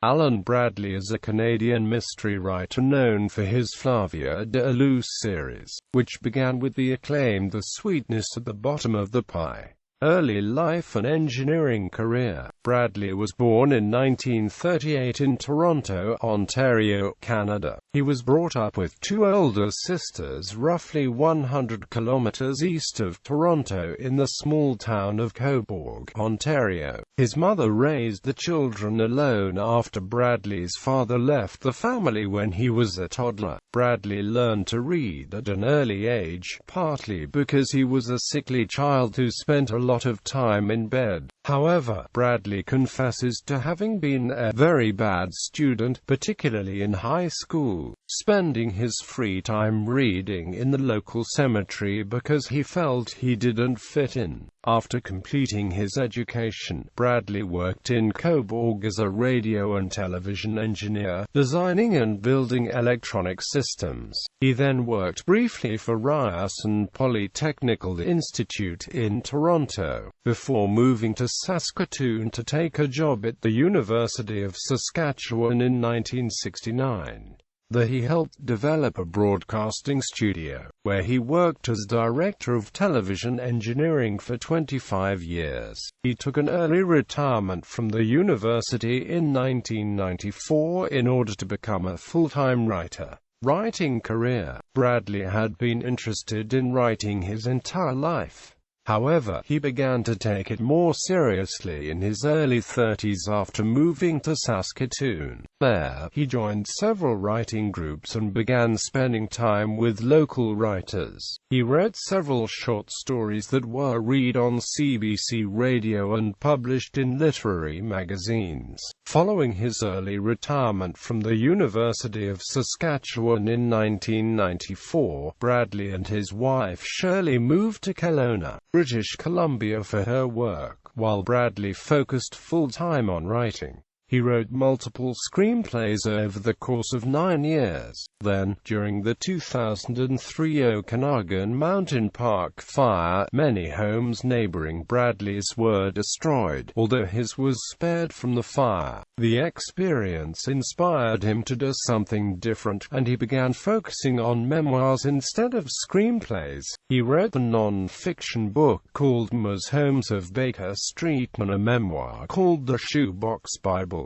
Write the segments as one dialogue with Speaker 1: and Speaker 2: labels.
Speaker 1: Alan Bradley is a Canadian mystery writer known for his Flavia de Luce series, which began with the acclaimed The Sweetness at the Bottom of the Pie. Early life and engineering career. Bradley was born in 1938 in Toronto, Ontario, Canada. He was brought up with two older sisters roughly 100 kilometers east of Toronto in the small town of Cobourg, Ontario. His mother raised the children alone after Bradley's father left the family when he was a toddler. Bradley learned to read at an early age, partly because he was a sickly child who spent a lot of time in bed. However, Bradley confesses to having been a very bad student, particularly in high school, spending his free time reading in the local cemetery because he felt he didn't fit in. After completing his education, Bradley worked in Cobourg as a radio and television engineer, designing and building electronic systems. He then worked briefly for Ryerson Polytechnical Institute in Toronto, before moving to Saskatoon to take a job at the University of Saskatchewan in 1969. There he helped develop a broadcasting studio, where he worked as director of television engineering for 25 years. He took an early retirement from the university in 1994 in order to become a full-time writer. Writing career. Bradley had been interested in writing his entire life. However, he began to take it more seriously in his early 30s after moving to Saskatoon. There, he joined several writing groups and began spending time with local writers. He wrote several short stories that were read on CBC Radio and published in literary magazines. Following his early retirement from the University of Saskatchewan in 1994, Bradley and his wife Shirley moved to Kelowna, British Columbia for her work, while Bradley focused full-time on writing. He wrote multiple screenplays over the course of 9 years. Then, during the 2003 Okanagan Mountain Park fire, many homes neighboring Bradley's were destroyed, although his was spared from the fire. The experience inspired him to do something different, and he began focusing on memoirs instead of screenplays. He wrote a non-fiction book called Ms. Homes of Baker Street and a memoir called The Shoebox Bible.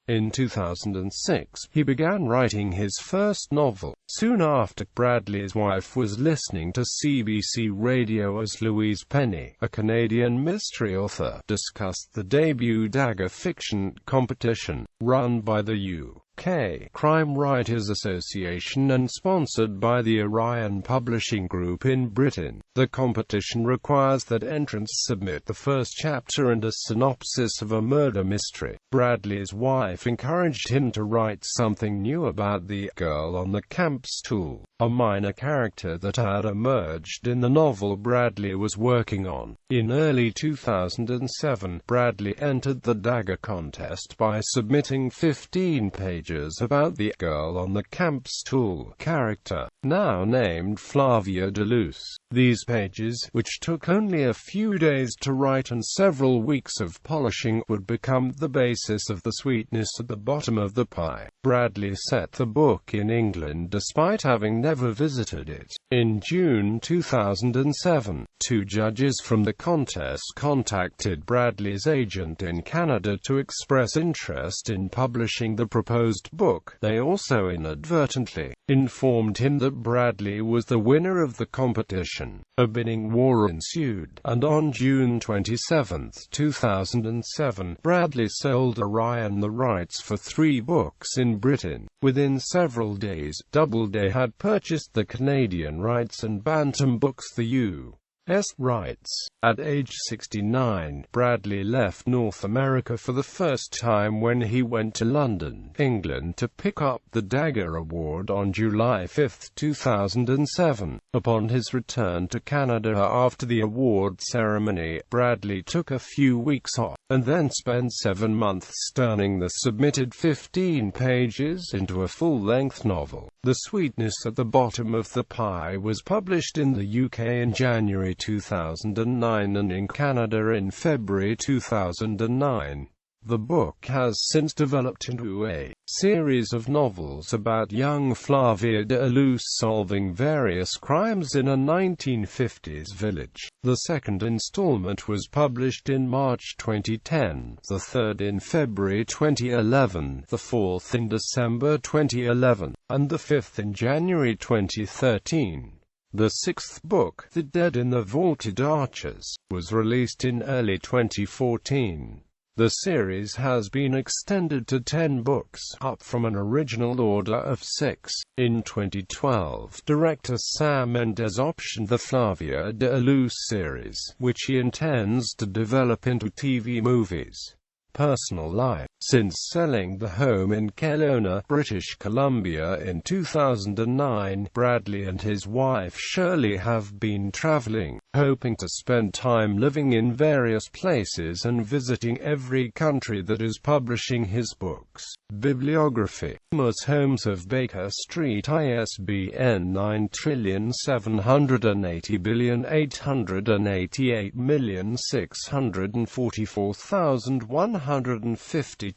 Speaker 1: In 2006, he began writing his first novel. Soon after, Bradley's wife was listening to CBC Radio as Louise Penny, a Canadian mystery author, discussed the debut dagger fiction competition, run by the UK Crime Writers Association and sponsored by the Orion Publishing Group in Britain. The competition requires that entrants submit the first chapter and a synopsis of a murder mystery. Bradley's wife encouraged him to write something new about the girl on the camp stool, a minor character that had emerged in the novel Bradley was working on. In early 2007, Bradley entered the dagger contest by submitting 15 pages about the girl on the camp stool character, now named Flavia de Luce. These pages, which took only a few days to write and several weeks of polishing, would become the basis of The Sweetness at the Bottom of the Pie. Bradley set the book in England despite having never visited it. In June 2007, two judges from the contest contacted Bradley's agent in Canada to express interest in publishing the proposed book. They also inadvertently informed him that Bradley was the winner of the competition. A bidding war ensued, and on June 27, 2007, Bradley sold Orion the rights for 3 books in Britain. Within several days, Doubleday had purchased the Canadian rights and Bantam Books the U.S. rights. At age 69, Bradley left North America for the first time when he went to London, England to pick up the Dagger Award on July 5, 2007. Upon his return to Canada after the award ceremony, Bradley took a few weeks off, and then spent 7 months turning the submitted 15 pages into a full-length novel. The Sweetness at the Bottom of the Pie was published in the UK in January 2009 and in Canada in February 2009. The book has since developed into a series of novels about young Flavia de Luce solving various crimes in a 1950s village. The second installment was published in March 2010, the third in February 2011, the fourth in December 2011, and the fifth in January 2013. The sixth book, The Dead in the Vaulted Arches, was released in early 2014. The series has been extended to 10 books, up from an original order of 6. In 2012, director Sam Mendes optioned the Flavia de Luce series, which he intends to develop into TV movies. Personal life. Since selling the home in Kelowna, British Columbia in 2009, Bradley and his wife Shirley have been traveling, hoping to spend time living in various places and visiting every country that is publishing his books. Bibliography. Famous Homes of Baker Street, ISBN 97808444152.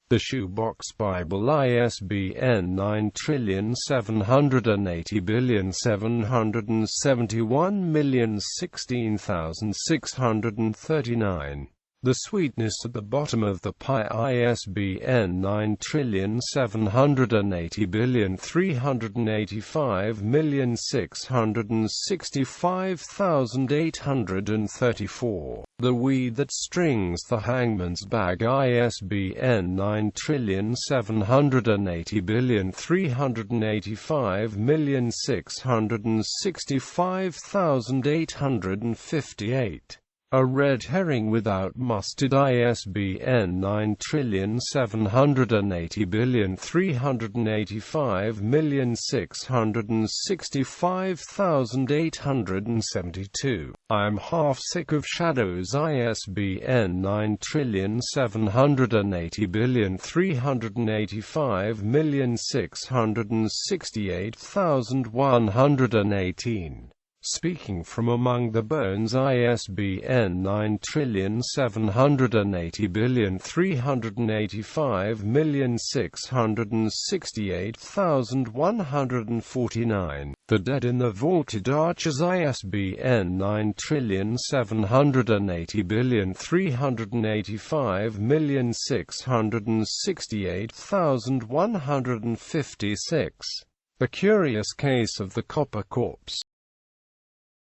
Speaker 1: The Shoebox Bible, ISBN 9780771016639. The Sweetness at the Bottom of the Pie, ISBN 9780385665834. The Weed That Strings the Hangman's Bag, ISBN 9780385665858. A Red Herring Without Mustard, ISBN 9780385665872. I'm Half Sick of Shadows, ISBN 9780385668118. Speaking from Among the Bones, ISBN 9780385668149. The Dead in the Vaulted Arches, ISBN 9780385668156. The Curious Case of the Copper Corpse.